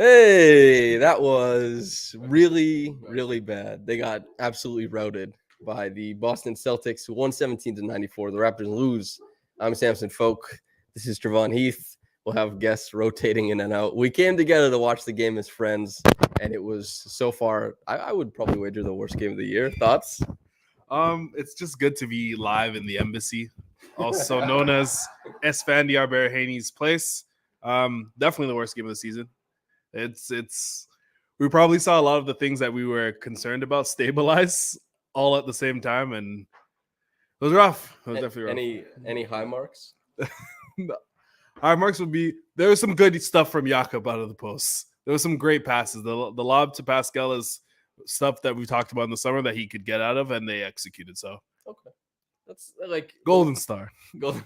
Hey, that was really, really bad. They got absolutely routed by the Boston Celtics, 117-94. The Raptors lose. I'm Samson Folk. This is Trevon Heath. We'll have guests rotating in and out. We came together to watch the game as friends, and it was so far, I would probably wager the worst game of the year. Thoughts? It's just good to be live in the embassy, also known as Esfandiar Berhaney's place. Definitely the worst game of the season. It's we probably saw a lot of the things that we were concerned about stabilize all at the same time, and it was rough. It was definitely rough. Any high marks? High marks would be there was some good stuff from Jakob out of the posts. There was some great passes. The lob to Pascal is stuff that we talked about in the summer that he could get out of, and they executed. So okay, that's like golden star. Golden.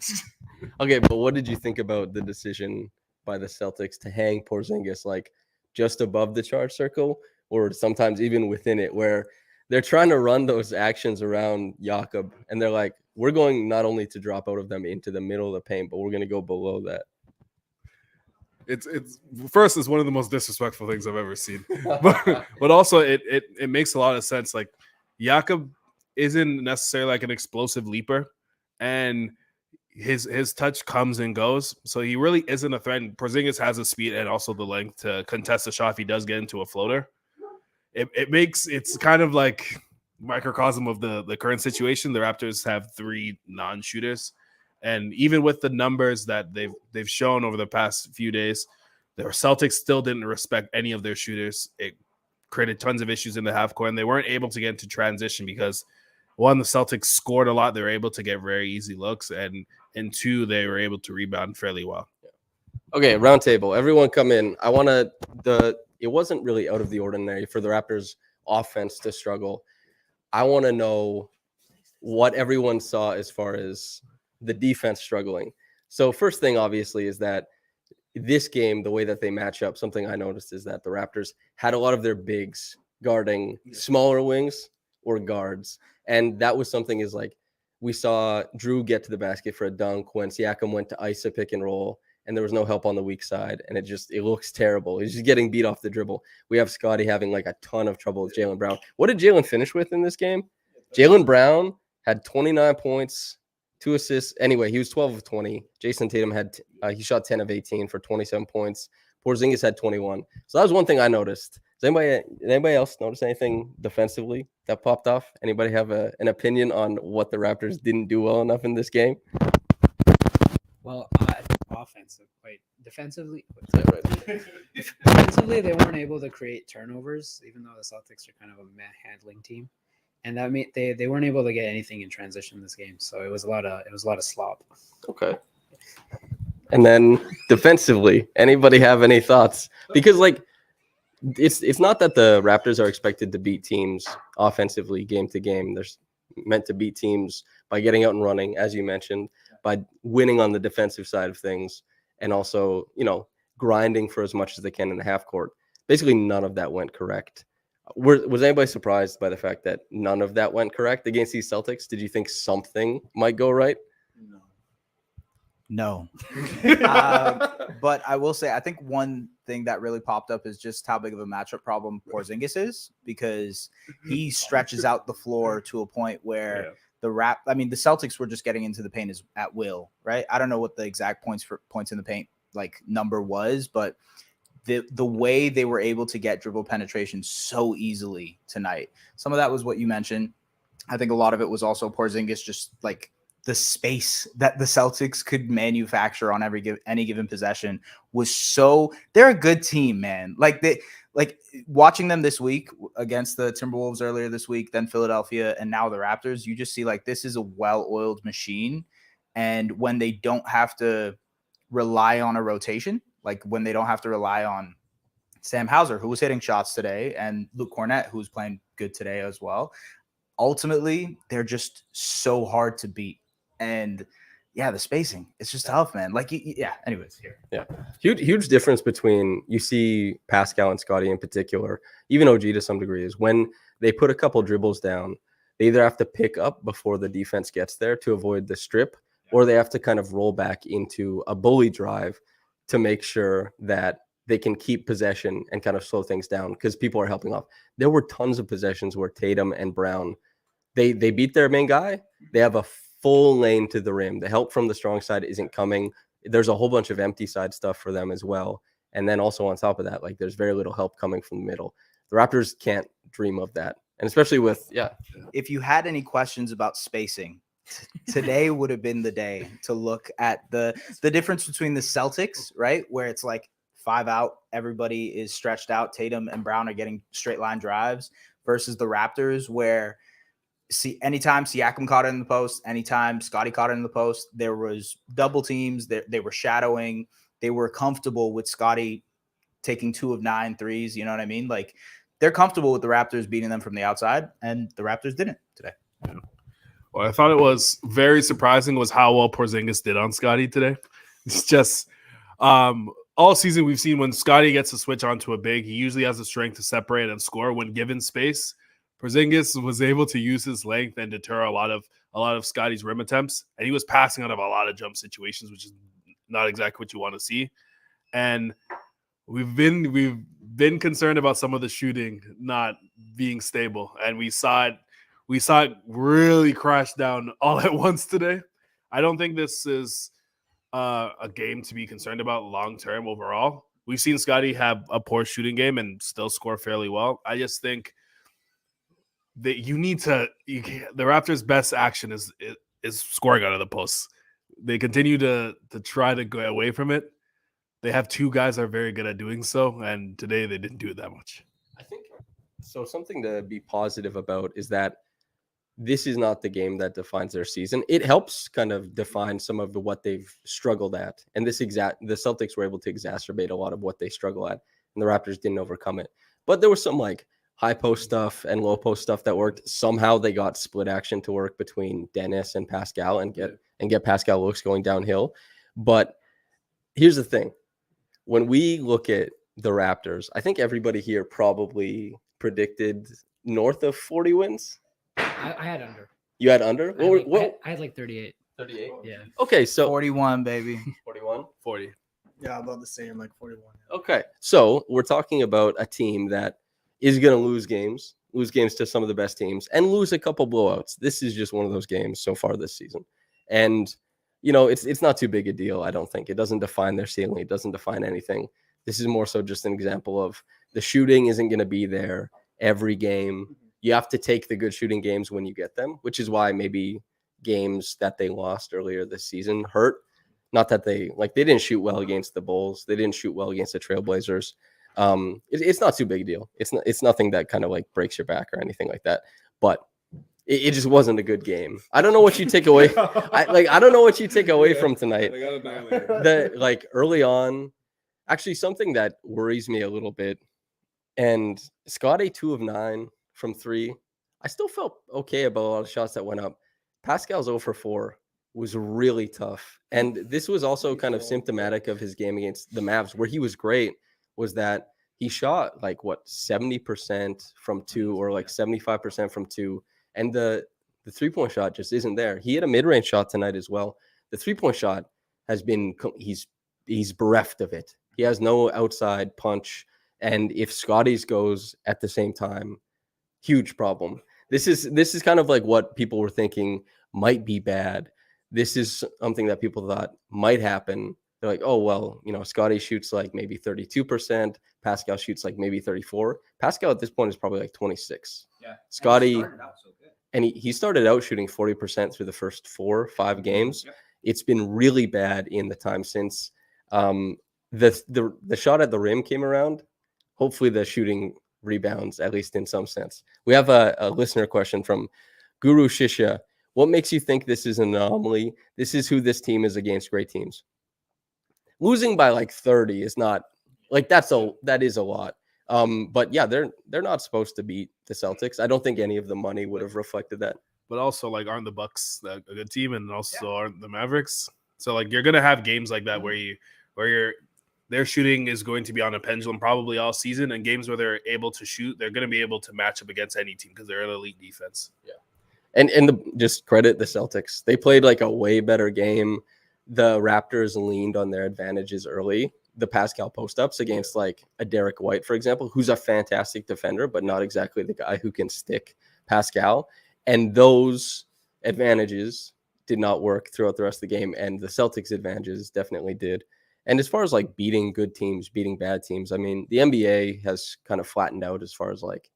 Okay, but what did you think about the decision by the Celtics to hang Porzingis like just above the charge circle, or sometimes even within it, where they're trying to run those actions around Jakob, and they're like, we're going not only to drop out of them into the middle of the paint, but we're going to go below that. It's first, it's one of the most disrespectful things I've ever seen, but also it makes a lot of sense. Like Jakob isn't necessarily like an explosive leaper, and his touch comes and goes, so he really isn't a threat. And Porzingis has the speed and also the length to contest a shot if he does get into a floater. It's kind of like microcosm of the current situation. The Raptors have 3 non-shooters, and even with the numbers that they've shown over the past few days, the Celtics still didn't respect any of their shooters. It created tons of issues in the half court, and they weren't able to get into transition because, one, the Celtics scored a lot. They were able to get very easy looks, and 2, they were able to rebound fairly well. Okay, round table. Everyone come in. It wasn't really out of the ordinary for the Raptors offense to struggle. I want to know what everyone saw as far as the defense struggling. So first thing, obviously, is that this game, the way that they match up, something I noticed is that the Raptors had a lot of their bigs guarding smaller wings or guards. And that was something is like we saw Drew get to the basket for a dunk when Siakam went to ice a pick and roll, and there was no help on the weak side. And it looks terrible. He's just getting beat off the dribble. We have Scottie having like a ton of trouble with Jaylen Brown. What did Jaylen finish with in this game? Jaylen Brown had 29 points, 2 assists. Anyway, he was 12 of 20. Jason Tatum he shot 10 of 18 for 27 points. Porzingis had 21. So that was one thing I noticed. Does anybody else notice anything defensively that popped off? Anybody have an opinion on what the Raptors didn't do well enough in this game? Well, offensive, defensively, defensively they weren't able to create turnovers, even though the Celtics are kind of a handling team, and that meant they weren't able to get anything in transition in this game. So it was a lot of slop. Okay. And then defensively, anybody have any thoughts? Because it's not that the Raptors are expected to beat teams offensively game to game. They're meant to beat teams by getting out and running, as you mentioned, by winning on the defensive side of things, and also, grinding for as much as they can in the half court. Basically, none of that went correct. Was anybody surprised by the fact that none of that went correct against these Celtics? Did you think something might go right? No. But I will say, I think one thing that really popped up is just how big of a matchup problem Porzingis is, because he stretches out the floor to a point where the Celtics were just getting into the paint at will, right? I don't know what the exact points in the paint number was, but the way they were able to get dribble penetration so easily tonight. Some of that was what you mentioned. I think a lot of it was also Porzingis just the space that the Celtics could manufacture on any given possession was so. They're a good team, man. Watching them this week against the Timberwolves earlier this week, then Philadelphia, and now the Raptors, you just see this is a well-oiled machine. And when they don't have to rely on a rotation, when they don't have to rely on Sam Hauser, who was hitting shots today, and Luke Cornett, who's playing good today as well, ultimately, they're just so hard to beat. And the spacing, it's just tough, man. Anyways, here. Yeah. Huge difference between, you see Pascal and Scottie in particular, even OG to some degree, is when they put a couple dribbles down, they either have to pick up before the defense gets there to avoid the strip, or they have to kind of roll back into a bully drive to make sure that they can keep possession and kind of slow things down because people are helping off. There were tons of possessions where Tatum and Brown, they beat their main guy. They have a full lane to the rim. The help from the strong side isn't coming. There's a whole bunch of empty side stuff for them as well. And then also on top of that, like there's very little help coming from the middle. The Raptors can't dream of that. And especially with, If you had any questions about spacing, today would have been the day to look at the difference between the Celtics, right? Where it's like 5 out, everybody is stretched out. Tatum and Brown are getting straight line drives versus the Raptors where anytime Siakam caught it in the post, anytime Scottie caught it in the post, there was double teams. They were shadowing. They were comfortable with Scottie taking 2 of 9 threes. You know what I mean? Like they're comfortable with the Raptors beating them from the outside, and the Raptors didn't today. Yeah. What I thought it was very surprising was how well Porzingis did on Scottie today. It's just all season we've seen when Scottie gets to switch onto a big, he usually has the strength to separate and score when given space. Porzingis was able to use his length and deter a lot of Scottie's rim attempts, and he was passing out of a lot of jump situations, which is not exactly what you want to see. And we've been concerned about some of the shooting not being stable, and we saw it really crash down all at once today. I don't think this is a game to be concerned about long term overall. We've seen Scottie have a poor shooting game and still score fairly well. I just think that the Raptors' best action is scoring out of the post. They continue to try to go away from it. They have 2 guys that are very good at doing so, and today they didn't do it that much. I think so. Something to be positive about is that this is not the game that defines their season. It helps kind of define some of what they've struggled at, and the Celtics were able to exacerbate a lot of what they struggle at, and the Raptors didn't overcome it. But there was some like high post stuff and low post stuff that worked. Somehow they got split action to work between Dennis and Pascal and get Pascal looks going downhill. But here's the thing. When we look at the Raptors, I think everybody here probably predicted north of 40 wins. I had under. You had under? I had like 38. 38? Yeah. Okay, so 41, baby. 41? 40. Yeah, about the same, like 41. Okay, so we're talking about a team that is going to lose games to some of the best teams, and lose a couple blowouts. This is just one of those games so far this season. And, you know, it's not too big a deal, I don't think. It doesn't define their ceiling. It doesn't define anything. This is more so just an example of the shooting isn't going to be there every game. You have to take the good shooting games when you get them, which is why maybe games that they lost earlier this season hurt. Not that they didn't shoot well against the Bulls. They didn't shoot well against the Trailblazers. It's not too big a deal. It's nothing that kind of like breaks your back or anything like that. But it just wasn't a good game. I don't know what you take away. I don't know what you take away from tonight. Early on, actually something that worries me a little bit. And Scottie 2 of 9 from 3. I still felt okay about a lot of shots that went up. Pascal's 0 for 4 was really tough. And this was also kind of symptomatic of his game against the Mavs, where he was great, was that he shot 70% from 2 or 75% from 2. And the 3-point shot just isn't there. He had a mid-range shot tonight as well. The 3-point shot has been, he's bereft of it. He has no outside punch. And if Scottie's goes at the same time, huge problem. This is kind of like what people were thinking might be bad. This is something that people thought might happen. They're like, oh, well, you know, Scottie shoots maybe 32%. Pascal shoots maybe 34. Pascal at this point is probably 26. Yeah. Scottie, and he started out shooting 40% through the first 4 or 5 games. Yeah. It's been really bad in the time since. The shot at the rim came around. Hopefully the shooting rebounds, at least in some sense. We have a listener question from Guru Shisha. What makes you think this is an anomaly? This is who this team is against great teams. Losing by 30 is not that is a lot. But yeah, they're not supposed to beat the Celtics. I don't think any of the money would have reflected that. But also aren't the Bucks a good team, and also aren't the Mavericks? So you're gonna have games like that where their shooting is going to be on a pendulum probably all season, and games where they're able to shoot, they're going to be able to match up against any team because they're an elite defense. Yeah. And just credit the Celtics. They played a way better game. The Raptors leaned on their advantages early, the Pascal post-ups against like a Derek White, for example, who's a fantastic defender, but not exactly the guy who can stick Pascal. And those advantages did not work throughout the rest of the game. And the Celtics advantages definitely did. And as far as like beating good teams, beating bad teams, I mean, the NBA has kind of flattened out as far as like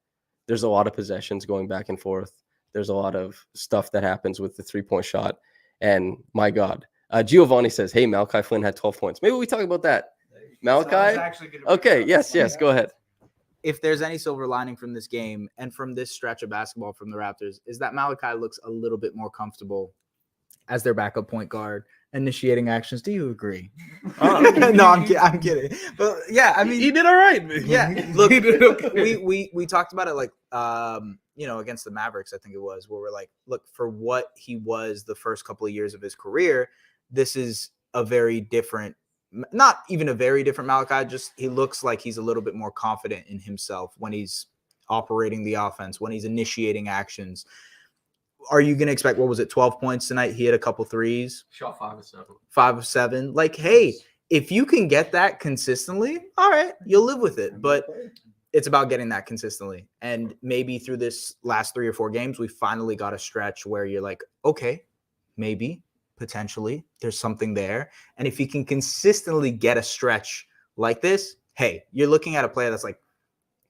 there's a lot of possessions going back and forth. There's a lot of stuff that happens with the 3-point shot. And my God, Giovanni says, hey, Malachi Flynn had 12 points. Maybe we talk about that. Malachi? Okay, yes, go ahead. If there's any silver lining from this game and from this stretch of basketball from the Raptors, is that Malachi looks a little bit more comfortable as their backup point guard, initiating actions. Do you agree? No, I'm kidding. But yeah, I mean, he did all right. Yeah, look, we talked about it like against the Mavericks, I think it was, where we're like, look, for what he was the first couple of years of his career, this is a very different, not even a very different Malachi, just he looks like he's a little bit more confident in himself when he's operating the offense, when he's initiating actions. Are you going to expect, 12 points tonight? He hit a couple threes. Shot 5 of 7. 5 of 7. Like, hey, if you can get that consistently, all right, you'll live with it. But it's about getting that consistently. And maybe through this last 3 or 4 games, we finally got a stretch where you're like, okay, maybe, potentially, there's something there. And if you can consistently get a stretch like this, hey, you're looking at a player that's like,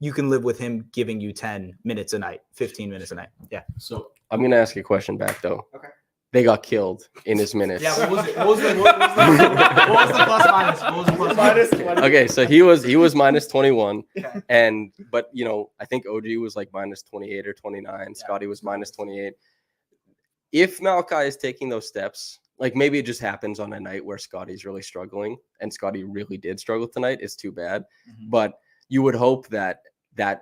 you can live with him giving you 10 minutes a night, 15 minutes a night. Yeah. So I'm going to ask you a question back, though. Okay. They got killed in his minutes. Yeah, what was it? What was the plus minus? What was the plus minus? Okay, so he was minus 21. Okay. But I think OG was like minus 28 or 29. Scottie was minus 28. If Malachi is taking those steps, like maybe it just happens on a night where Scottie's really struggling, and Scottie really did struggle tonight. It's too bad. Mm-hmm. But you would hope that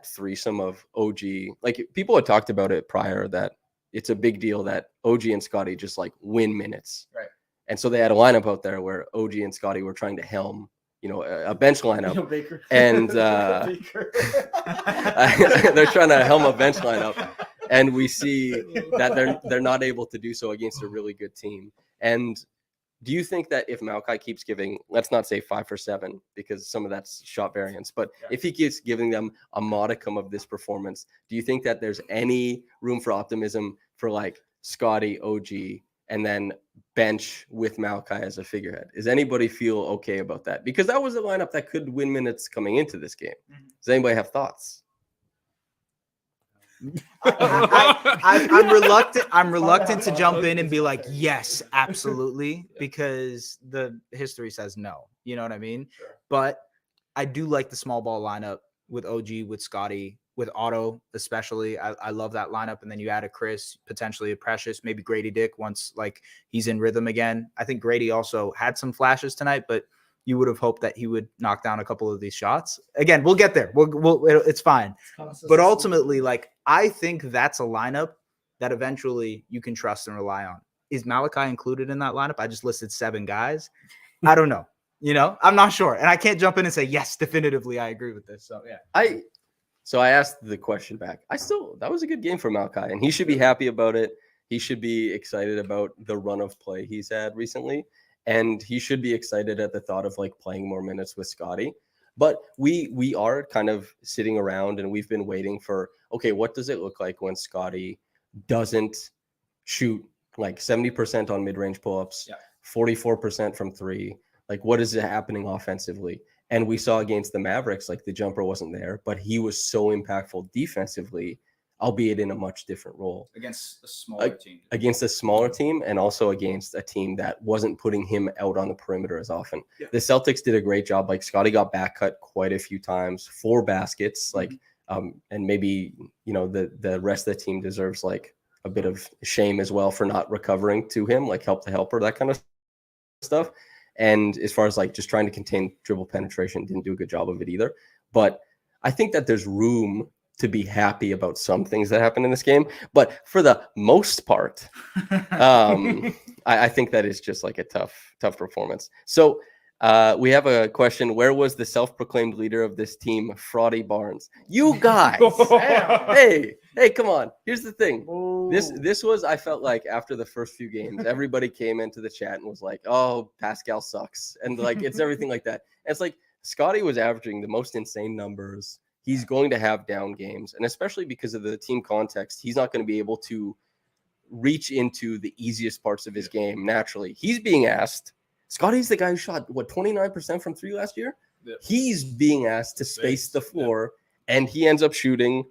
threesome of OG, like people had talked about it prior, that it's a big deal that OG and Scottie just like win minutes. Right. And so they had a lineup out there where OG and Scottie were trying to helm, a bench lineup. And they're trying to helm a bench lineup. And we see that they're not able to do so against a really good team. And do you think that if Malachi keeps giving, let's not say 5 for 7, because some of that's shot variance, but if he keeps giving them a modicum of this performance, do you think that there's any room for optimism for like Scottie, OG, and then bench with Malachi as a figurehead? Does anybody feel okay about that? Because that was a lineup that could win minutes coming into this game. Does anybody have thoughts? I'm reluctant to jump in and be like, yes, absolutely, because the history says no. You know what I mean? Sure. But I do like the small ball lineup with OG, with Scottie, with Otto especially. I love that lineup. And then you add a Chris, potentially a Precious, maybe Grady Dick once like he's in rhythm again. I think Grady also had some flashes tonight, but you would have hoped that he would knock down a couple of these shots. Again, we'll get there. It's fine. But ultimately, like, I think that's a lineup that eventually you can trust and rely on. Is Malachi included in that lineup? I just listed 7 guys. I don't know. I'm not sure. And I can't jump in and say, yes, definitively, I agree with this. So, yeah. So I asked the question back. That was a good game for Malachi, and he should be happy about it. He should be excited about the run of play he's had recently. And he should be excited at the thought of like playing more minutes with Scottie. But we are kind of sitting around and we've been waiting for, okay, what does it look like when Scottie doesn't shoot like 70% on mid-range pull-ups, 44% from 3? Like, what is happening offensively? And we saw against the Mavericks, like the jumper wasn't there, but he was so impactful defensively, albeit in a much different role. Against a smaller team. Against a smaller team, and also against a team that wasn't putting him out on the perimeter as often. Yeah. The Celtics did a great job. Like, Scottie got back cut quite a few times, 4 baskets. Like, and maybe, the rest of the team deserves like a bit of shame as well for not recovering to him, like help to helper, that kind of stuff. And as far as like just trying to contain dribble penetration, didn't do a good job of it either. But I think that there's room to be happy about some things that happened in this game. But for the most part, I think that is just like a tough performance. So We have a question. Where was the self-proclaimed leader of this team, Scottie Barnes? You guys. hey, come on. Here's the thing. This was, I felt like after the first few games, everybody came into the chat and was like, oh, Pascal sucks. And like, it's everything like that. And it's like, Scottie was averaging the most insane numbers. He's going to have down games. And especially because of the team context, he's not going to be able to reach into the easiest parts of his game naturally. He's being asked. Scottie's the guy who shot, 29% from three last year? Yeah. He's being asked to space the floor, and he ends up shooting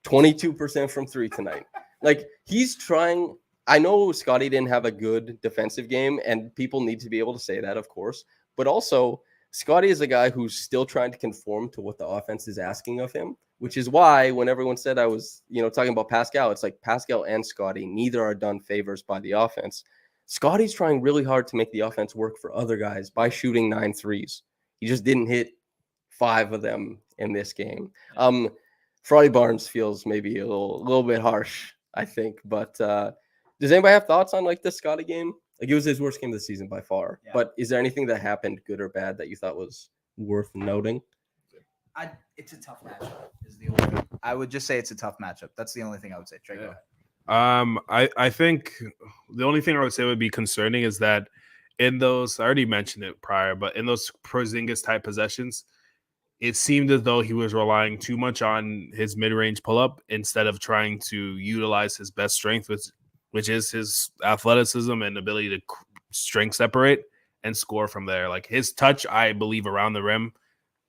22% from three tonight. Like, he's trying. I know Scottie didn't have a good defensive game, and people need to be able to say that, of course. But also, Scottie is a guy who's still trying to conform to what the offense is asking of him, which is why when everyone said I was, talking about Pascal, it's like Pascal and Scottie, neither are done favors by the offense. Scottie's trying really hard to make the offense work for other guys by shooting 9 threes. He just didn't hit 5 of them in this game. Scottie Barnes feels maybe a little bit harsh, I think. But does anybody have thoughts on like the Scottie game? Like, it was his worst game of the season by far. Yeah. But is there anything that happened, good or bad, that you thought was worth noting? It's a tough matchup. Is the only thing. I would just say it's a tough matchup. That's the only thing I would say. Trey, go ahead. I think the only thing I would say would be concerning is that in those, I already mentioned it prior, but in those Porzingis type possessions, it seemed as though he was relying too much on his mid-range pull-up instead of trying to utilize his best strength, which is his athleticism and ability to strength separate and score from there. Like, his touch, I believe, around the rim,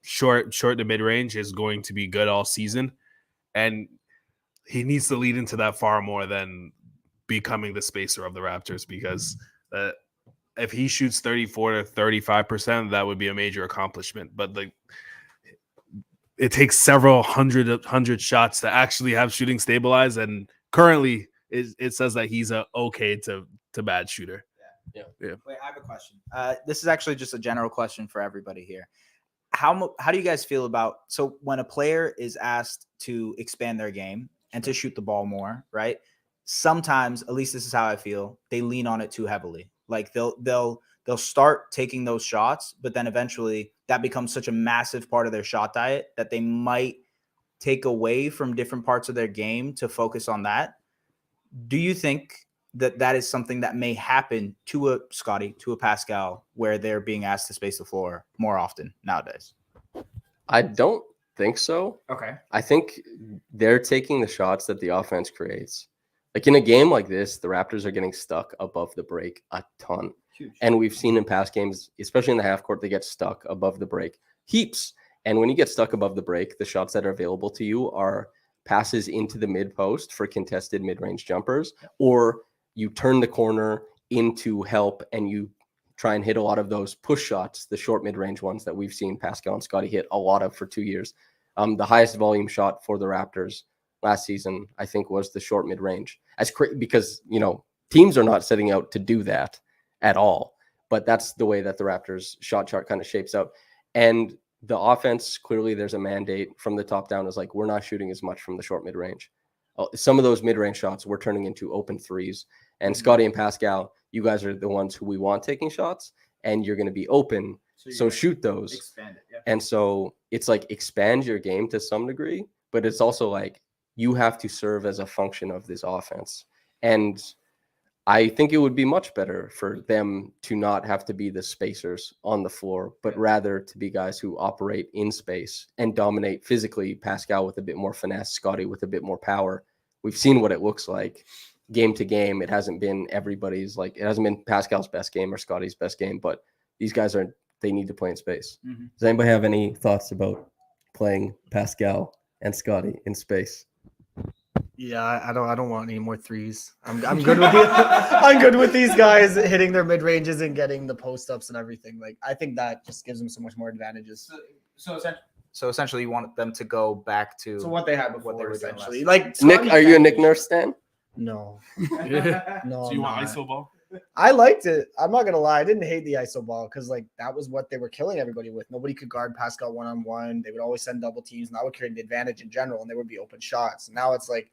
short to mid-range is going to be good all season. And he needs to lead into that far more than becoming the spacer of the Raptors, because if he shoots 34 to 35%, that would be a major accomplishment. But it takes several hundred shots to actually have shooting stabilize. And currently it says that he's a okay to bad shooter. Yeah. Wait, I have a question. This is actually just a general question for everybody here. How do you guys feel about, so when a player is asked to expand their game and to shoot the ball more, right? Sometimes, at least this is how I feel, they lean on it too heavily. Like they'll start taking those shots, but then eventually that becomes such a massive part of their shot diet that they might take away from different parts of their game to focus on that. Do you think that is something that may happen to a Scottie, to a Pascal, where they're being asked to space the floor more often nowadays? I don't think so. Okay. I think they're taking the shots that the offense creates. Like, in a game like this, the Raptors are getting stuck above the break a ton. Huge. And we've seen in past games, especially in the half court, they get stuck above the break heaps. And when you get stuck above the break, the shots that are available to you are passes into the mid post for contested mid-range jumpers, or you turn the corner into help and you try and hit a lot of those push shots, the short mid-range ones that we've seen Pascal and Scottie hit a lot of for 2 years. The highest volume shot for the Raptors last season, I think, was the short mid-range. Because, teams are not setting out to do that at all. But that's the way that the Raptors shot chart kind of shapes out. And the offense, clearly there's a mandate from the top down, is like, we're not shooting as much from the short mid-range. Some of those mid-range shots we're turning into open threes. And Scottie and Pascal, you guys are the ones who we want taking shots, and you're going to be open. So shoot those. Expand it, yeah. And so it's like, expand your game to some degree, but it's also like, you have to serve as a function of this offense. And I think it would be much better for them to not have to be the spacers on the floor, but rather to be guys who operate in space and dominate physically. Pascal with a bit more finesse, Scottie with a bit more power. We've seen what it looks like game to game. It hasn't been it hasn't been Pascal's best game or Scottie's best game, but these guys they need to play in space. Mm-hmm. Does anybody have any thoughts about playing Pascal and Scottie in space? Yeah, I don't want any more threes. I'm good with I'm good with these guys hitting their mid ranges and getting the post ups and everything. Like, I think that just gives them so much more advantages. So essentially, you want them to go back to what they had before. What they were essentially, like, Nick, are you a Nick Nurse stan? No, Yeah. no. So you want ISO ball? I liked it. I'm not gonna lie. I didn't hate the ISO ball because that was what they were killing everybody with. Nobody could guard Pascal one-on-one. They would always send double teams, and that would create the advantage in general. And there would be open shots. And now it's like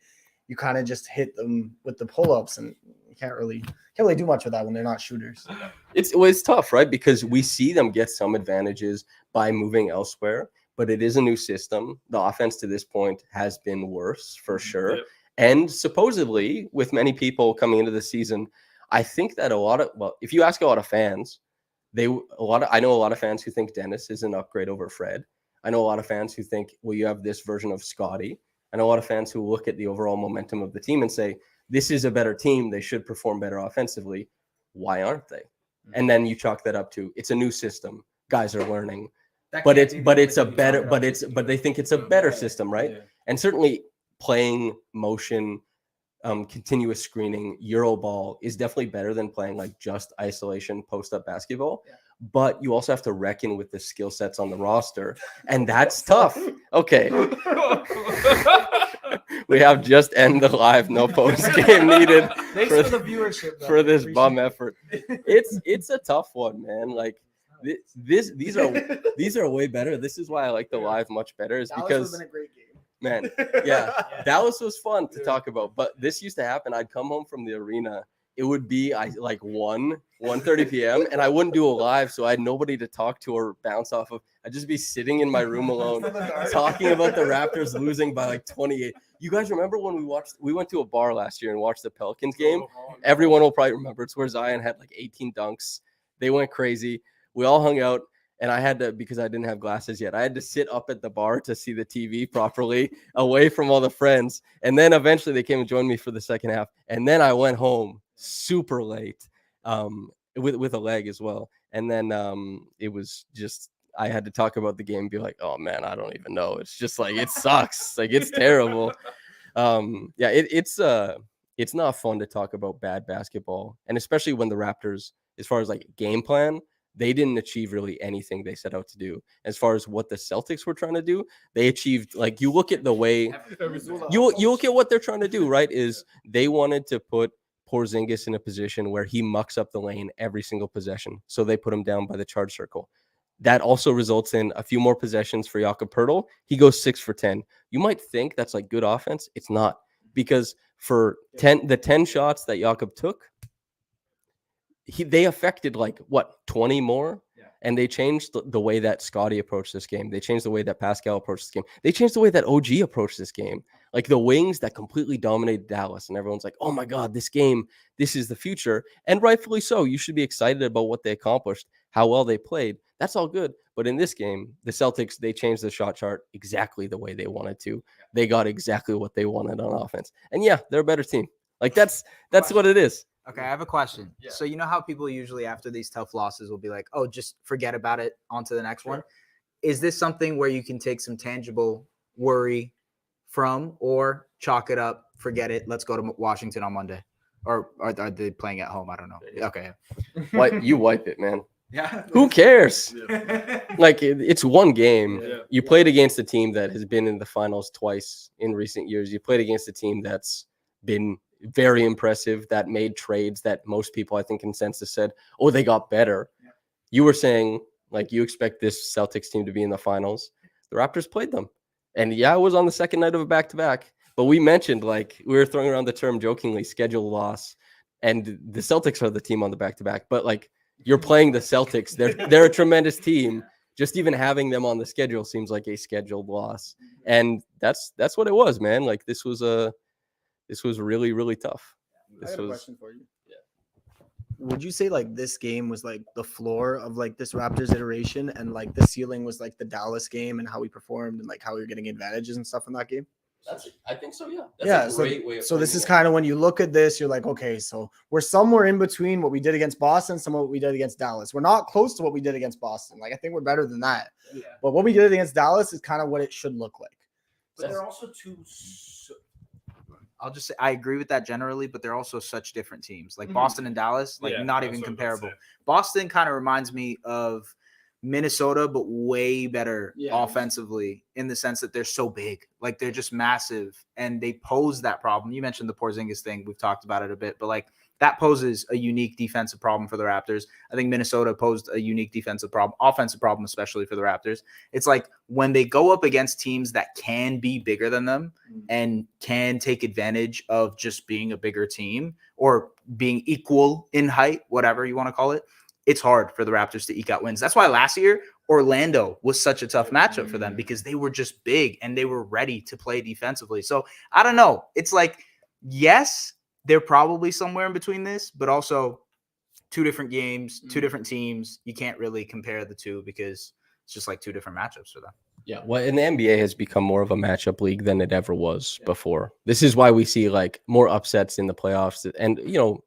you kind of just hit them with the pull-ups, and You can't really do much with that when they're not shooters. It's tough, right? Because we see them get some advantages by moving elsewhere, but it is a new system. The offense to this point has been worse for sure. Yep. And supposedly, with many people coming into the season, I think that if you ask a lot of fans, I know a lot of fans who think Dennis is an upgrade over Fred. I know a lot of fans who think, well, you have this version of Scottie. I know a lot of fans who look at the overall momentum of the team and say, this is a better team. They should perform better offensively. Why aren't they? And then you chalk that up to, it's a new system. Guys are learning. But they think it's a better system, right? Yeah. And certainly playing motion, continuous screening, Euro ball is definitely better than playing like just isolation post-up basketball. Yeah. But you also have to reckon with the skill sets on the roster, and that's tough. Okay. We have just end the live, no post game needed. Thanks for the viewership though. For this Appreciate bum it. effort. It's a tough one, man. Like these are way better. This is why I like the live much better, is Dallas because would've been a great game. man, yeah, Dallas was fun to talk about. But this used to happen. I'd come home from the arena. It would be like 1:30 p.m. and I wouldn't do a live, so I had nobody to talk to or bounce off of. I'd just be sitting in my room alone talking about the Raptors losing by like 28. You guys remember when we went to a bar last year and watched the Pelicans game? Everyone will probably remember. It's where Zion had like 18 dunks. They went crazy. We all hung out, and I had to, because I didn't have glasses yet, I had to sit up at the bar to see the TV properly away from all the friends. And then eventually they came and joined me for the second half. And then I went home super late with a leg as well. And then it was just, I had to talk about the game and be like, oh man, I don't even know. It's just like, it sucks. Like, it's terrible. It's not fun to talk about bad basketball. And especially when the Raptors, as far as like game plan, they didn't achieve really anything they set out to do. As far as what the Celtics were trying to do, they achieved, like, you look at the way, you look at what they're trying to do, right, is they wanted to put Porzingis in a position where he mucks up the lane every single possession. So they put him down by the charge circle. That also results in a few more possessions for Jakob Poeltl. He goes 6 for 10. You might think that's like good offense. It's not, because for 10 shots that Jakob took, they affected like 20 more. Yeah. And they changed the way that Scottie approached this game. They changed the way that Pascal approached this game. They changed the way that OG approached this game. Like the wings that completely dominated Dallas, and everyone's like, oh my God, this game, this is the future. And rightfully so. You should be excited about what they accomplished, how well they played. That's all good. But in this game, the Celtics, they changed the shot chart exactly the way they wanted to. They got exactly what they wanted on offense. And yeah, they're a better team. Like that's what it is. Okay, I have a question. Yeah. So you know how people usually after these tough losses will be like, oh, just forget about it, on to the next one. Is this something where you can take some tangible worry from, or chalk it up, forget it, let's go to Washington on Monday? Or are they playing at home? I don't know. Okay. You wipe it, man. Yeah. Who cares? Yeah. Like, it's one game. Yeah. You played against a team that has been in the finals twice in recent years. You played against a team that's been very impressive, that made trades that most people, I think, consensus said, oh, they got better. Yeah. You were saying, like, you expect this Celtics team to be in the finals. The Raptors played them. And yeah, it was on the second night of a back-to-back. But we mentioned, like, we were throwing around the term jokingly, schedule loss. And the Celtics are the team on the back-to-back. But, like, you're playing the Celtics. They're a tremendous team. Just even having them on the schedule seems like a scheduled loss. And that's what it was, man. Like, this was really, really tough. I got a question for you. Yeah. Would you say like this game was like the floor of like this Raptors iteration, and like the ceiling was like the Dallas game and how we performed and like how we were getting advantages and stuff in that game? I think so, yeah. That's a great way of this is kind of when you look at this, you're like, okay, so we're somewhere in between what we did against Boston, some of what we did against Dallas. We're not close to what we did against Boston. Like, I think we're better than that. Yeah. But what we did against Dallas is kind of what it should look like. But they're also I'll just say I agree with that generally, but they're also such different teams. Like Boston and Dallas, like not even comparable. Boston kind of reminds me of Minnesota, but way better offensively, in the sense that they're so big. Like, they're just massive, and they pose that problem. You mentioned the Porzingis thing. We've talked about it a bit, but like that poses a unique defensive problem for the Raptors. I think Minnesota posed a unique defensive problem, offensive problem, especially for the Raptors. It's like when they go up against teams that can be bigger than them and can take advantage of just being a bigger team or being equal in height, whatever you want to call it, it's hard for the Raptors to eke out wins. That's why last year, Orlando was such a tough matchup for them because they were just big and they were ready to play defensively. So I don't know. It's like, yes, they're probably somewhere in between this, but also two different games, two different teams. You can't really compare the two because it's just like two different matchups for them. Yeah, well, and the NBA has become more of a matchup league than it ever was before. This is why we see like more upsets in the playoffs, and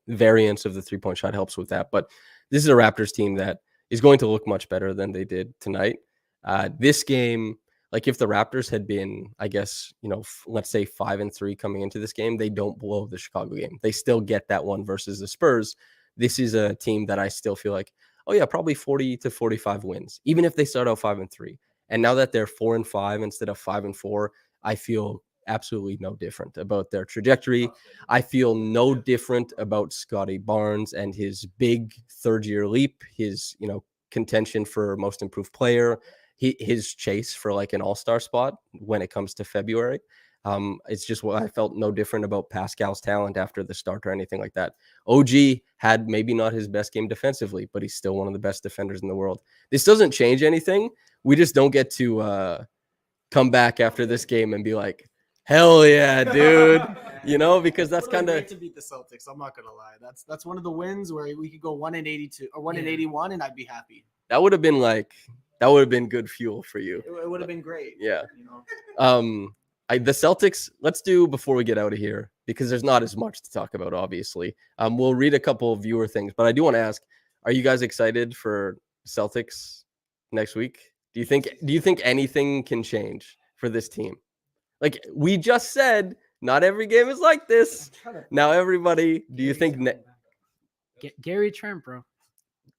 variance of the 3-point shot helps with that. But this is a Raptors team that is going to look much better than they did tonight. This game, like if the Raptors had been, I guess, let's say 5-3 coming into this game, they don't blow the Chicago game. They still get that one versus the Spurs. This is a team that I still feel like, oh yeah, probably 40 to 45 wins, even if they start out 5-3. And now that they're 4-5 instead of 5-4, I feel absolutely no different about their trajectory. I feel no different about Scottie Barnes and his big third-year leap, his contention for most improved player, his chase for like an all-star spot when it comes to February. It's just what I felt no different about Pascal's talent after the start or anything like that. OG had maybe not his best game defensively, but he's still one of the best defenders in the world. This doesn't change anything. We just don't get to come back after this game and be like, hell yeah, dude. Because that's kind of to beat the Celtics. I'm not gonna lie. That's one of the wins where we could go 1-82 or 1-81, and I'd be happy. that would have been good fuel for you. It would have been great. Yeah. The Celtics, let's do before we get out of here, because there's not as much to talk about, obviously. We'll read a couple of viewer things, but I do want to ask, are you guys excited for Celtics next week? Do you think anything can change for this team? Like we just said, not every game is like this. Now, everybody, do you think Gary Trent, bro?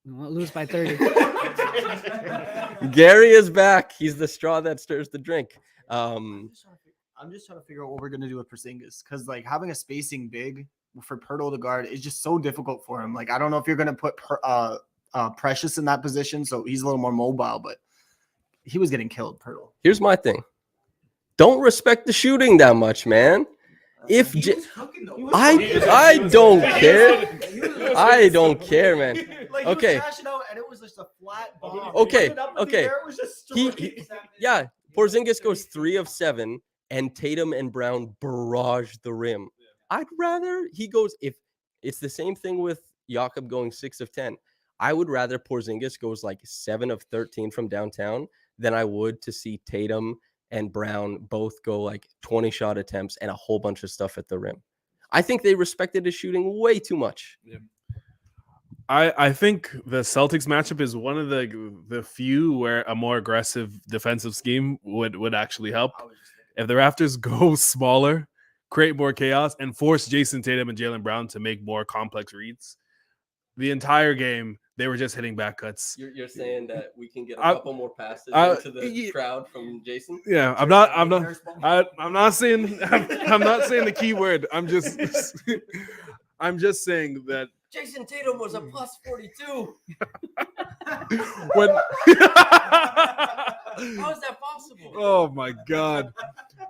We'll lose by 30. Gary is back? He's the straw that stirs the drink. I'm just trying to figure out what we're gonna do with Porzingis, because like having a spacing big for Pirtle to guard is just so difficult for him. Like I don't know if you're gonna put Precious in that position, so he's a little more mobile, but he was getting killed. Pirtle. Here's my thing: don't respect the shooting that much, man. I don't care. I don't care, man. Like, Okay. He was crashing out and it was just a flat bomb. Okay, He put it up in the okay. air, it was just Yeah, Porzingis goes 3 of 7, and Tatum and Brown barrage the rim. I'd rather he goes, if it's the same thing with Jakob going 6 of 10. I would rather Porzingis goes like 7 of 13 from downtown than I would to see Tatum and Brown both go like 20 shot attempts and a whole bunch of stuff at the rim. I think they respected his shooting way too much. Yeah. I think the Celtics matchup is one of the few where a more aggressive defensive scheme would actually help. If the Raptors go smaller, create more chaos, and force Jason Tatum and Jaylen Brown to make more complex reads, the entire game they were just hitting back cuts. You're saying that we can get a couple more passes into the crowd from Jason? Yeah, I'm not saying the key word. I'm just saying that Jason Tatum was a plus 42. when How is that possible? oh my god.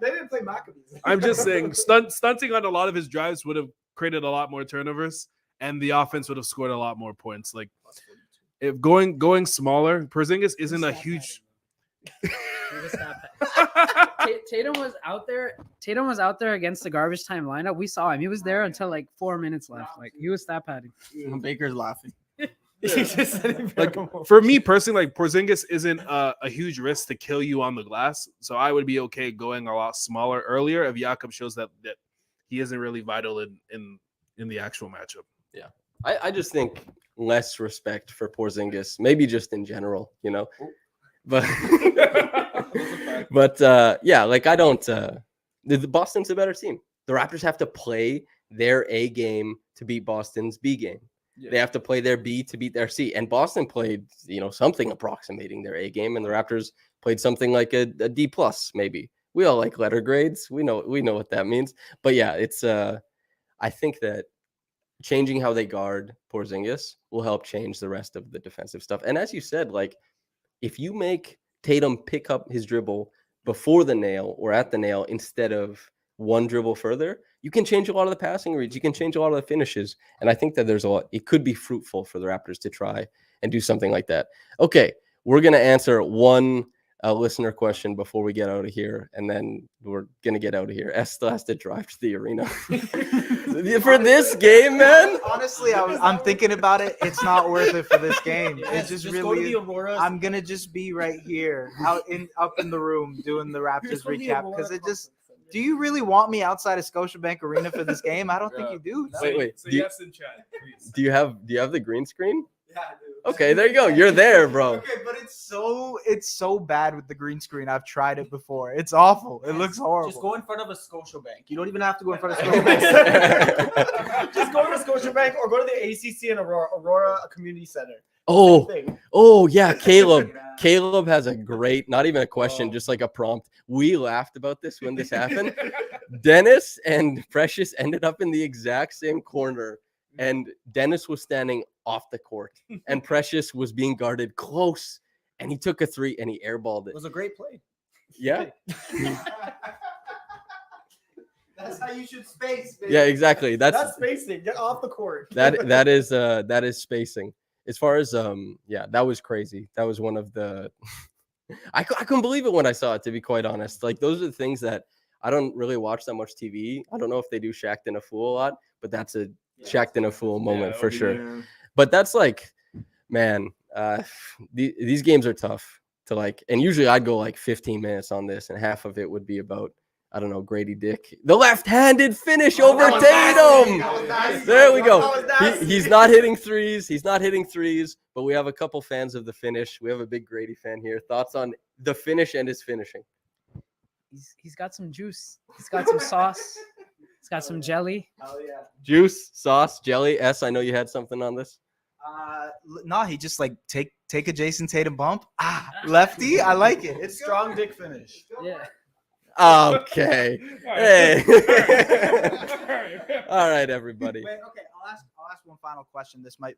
They didn't play Maccabees. I'm just saying stunting on a lot of his drives would have created a lot more turnovers, and the offense would have scored a lot more points. Like if going smaller, Porzingis isn't a huge. Tatum was out there. Tatum was out there against the garbage time lineup. We saw him. He was there until like 4 minutes left. Like he was stat padding. Baker's laughing. Like for me personally, like Porzingis isn't a huge risk to kill you on the glass, so I would be okay going a lot smaller earlier if Jakob shows that he isn't really vital in the actual matchup. Yeah, I just think less respect for Porzingis, maybe just in general, but yeah, like I don't. The Boston's a better team. The Raptors have to play their A game to beat Boston's B game. Yeah. They have to play their B to beat their C. And Boston played, something approximating their A game, and the Raptors played something like a D plus, maybe. We all like letter grades. We know what that means. But yeah, it's I think that changing how they guard Porzingis will help change the rest of the defensive stuff. And as you said, like if you make Tatum pick up his dribble before the nail or at the nail instead of one dribble further, you can change a lot of the passing reads. You can change a lot of the finishes. And I think that there's a lot, it could be fruitful for the Raptors to try and do something like that. Okay, we're going to answer one listener question before we get out of here, and then we're going to get out of here. S still has to drive to the arena. For this game, man? Honestly, I'm thinking about it. It's not worth it for this game. Yes, It's just go to really. the Aurora. I'm gonna just be right here, up in the room, doing the Raptors Just go to the recap Aurora because it just. Conference. Do you really want me outside of Scotiabank Arena for this game? I don't think you do. Wait. Say yes in chat, please. Do you have the green screen? Yeah, dude. Okay, there you go. You're there, bro. Okay, but it's so bad with the green screen. I've tried it before. It's awful. It looks horrible. Just go in front of a Scotiabank. You don't even have to go in front of Scotiabank. Just go to Scotiabank or go to the ACC in Aurora Community Center. Oh, Same thing. oh yeah, Caleb. Caleb has a great, not even a question, just like a prompt. We laughed about this when this happened. Dennis and Precious ended up in the exact same corner, and Dennis was standing off the court, and Precious was being guarded close, and he took a three and he airballed It it. was a great play. Yeah, That's how you should space. Baby. yeah, exactly. That's spacing. Get off the court. that is spacing. As far as yeah, that was crazy. That was one of the I couldn't believe it when I saw it, to be quite honest. Like those are the things that I don't really watch that much TV. I don't know if they do Shaq'd in a Fool a lot, but that's a Shaq'd in a Fool moment for sure. But that's like, man, these games are tough to like, and usually I'd go like 15 minutes on this, and half of it would be about, I don't know, Grady Dick. The left-handed finish over Tatum. There we go. He's not hitting threes. He's not hitting threes, but we have a couple fans of the finish. We have a big Grady fan here. Thoughts on the finish and his finishing? He's got some juice. He's got some sauce. He's got some jelly. Oh yeah. Juice, sauce, jelly. S, I know you had something on this. No, he just like take a Jason Tatum bump. Lefty. I like it. It's strong dick finish. Yeah. Okay. Hey. All right, everybody. Wait, okay, I'll ask one final question. This might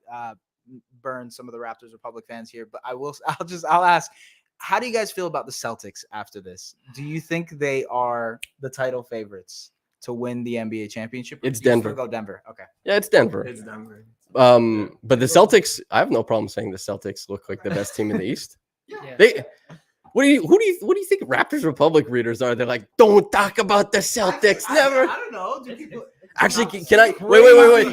burn some of the Raptors Republic fans here, but I'll ask, how do you guys feel about the Celtics after this? Do you think they are the title favorites to win the NBA championship? It's You still Denver. Go Denver. Okay. Yeah, it's Denver. It's Denver. But the Celtics, I have no problem saying the Celtics look like the best team in the East. Yeah. They What do you think Raptors Republic readers are? They're like, don't talk about the Celtics. Never. I don't know. Do people Actually, can I wait?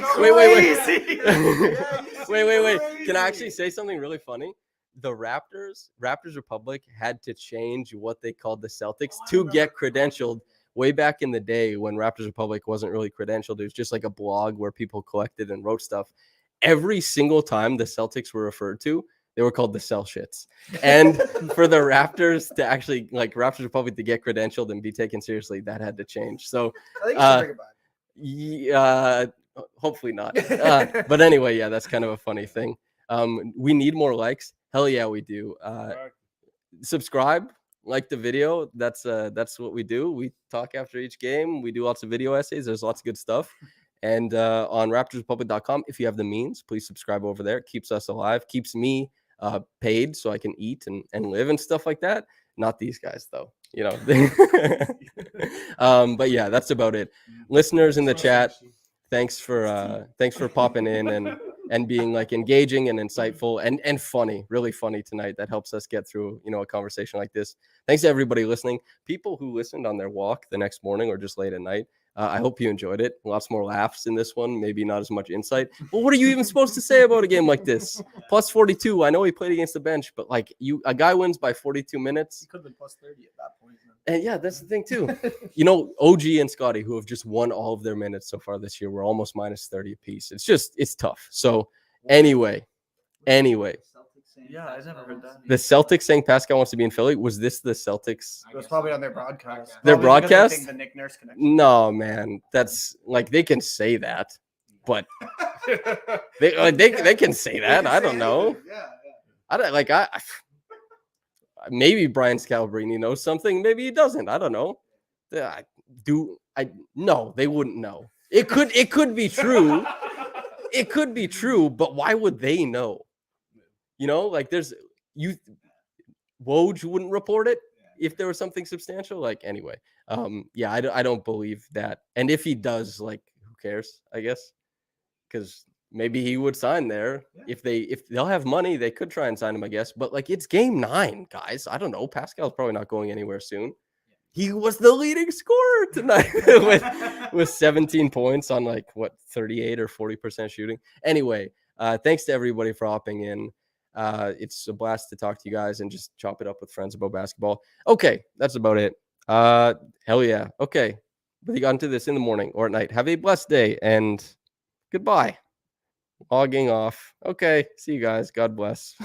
Wait. Can I actually say something really funny? The Raptors Republic had to change what they called the Celtics to get credentialed way back in the day when Raptors Republic wasn't really credentialed. It was just like a blog where people collected and wrote stuff. Every single time the Celtics were referred to, they were called the Cell Shits. And for the Raptors to actually, like Raptors Republic to get credentialed and be taken seriously, that had to change. So I think you should bring it back. yeah, hopefully not. But anyway, yeah, that's kind of a funny thing. We need more likes. Hell yeah, we do. Subscribe, like the video. That's what we do. We talk after each game. We do lots of video essays. There's lots of good stuff. And on raptorsrepublic.com, if you have the means, please subscribe over there. It keeps us alive, keeps me paid so I can eat and live and stuff like that. Not these guys though, you know. But yeah, that's about it. Listeners in the chat, thanks for popping in and being like engaging and insightful and funny, really funny tonight. That helps us get through, you know, a conversation like this. Thanks to everybody listening. People who listened on their walk the next morning or just late at night. I hope you enjoyed it. Lots more laughs in this one. Maybe not as much insight. But what are you even supposed to say about a game like this? Plus 42. I know he played against the bench, but like a guy wins by 42 minutes. He could have been plus 30 at that point. And yeah, that's the thing too. You know, OG and Scottie, who have just won all of their minutes so far this year, were almost minus 30 apiece. It's tough. So anyway. Yeah, I never heard that. The Celtics saying Pascal wants to be in Philly. Was this the Celtics? It was probably on their broadcast. Their Probably because broadcast? I think the Nick Nurse connection. No, man. That's like they can say that, but they can say that. I don't know. Yeah. I don't like I maybe Brian Scalabrine knows something. Maybe he doesn't. I don't know. No, they wouldn't know. It could be true. it could be true, but why would they know? You know, like Woj wouldn't report it if there was something substantial. Like, anyway, yeah, I don't believe that. And if he does, like, who cares? I guess because maybe he would sign there if they'll have money, they could try and sign him, I guess. But like, it's game 9, guys. I don't know. Pascal's probably not going anywhere soon. He was the leading scorer tonight with 17 points on 38 or 40% shooting. Anyway, thanks to everybody for hopping in. It's a blast to talk to you guys and just chop it up with friends about basketball. Okay, that's about it. Hell yeah. Okay, whether you got into this in the morning or at night, have a blessed day and goodbye. Logging off. Okay, see you guys. God bless.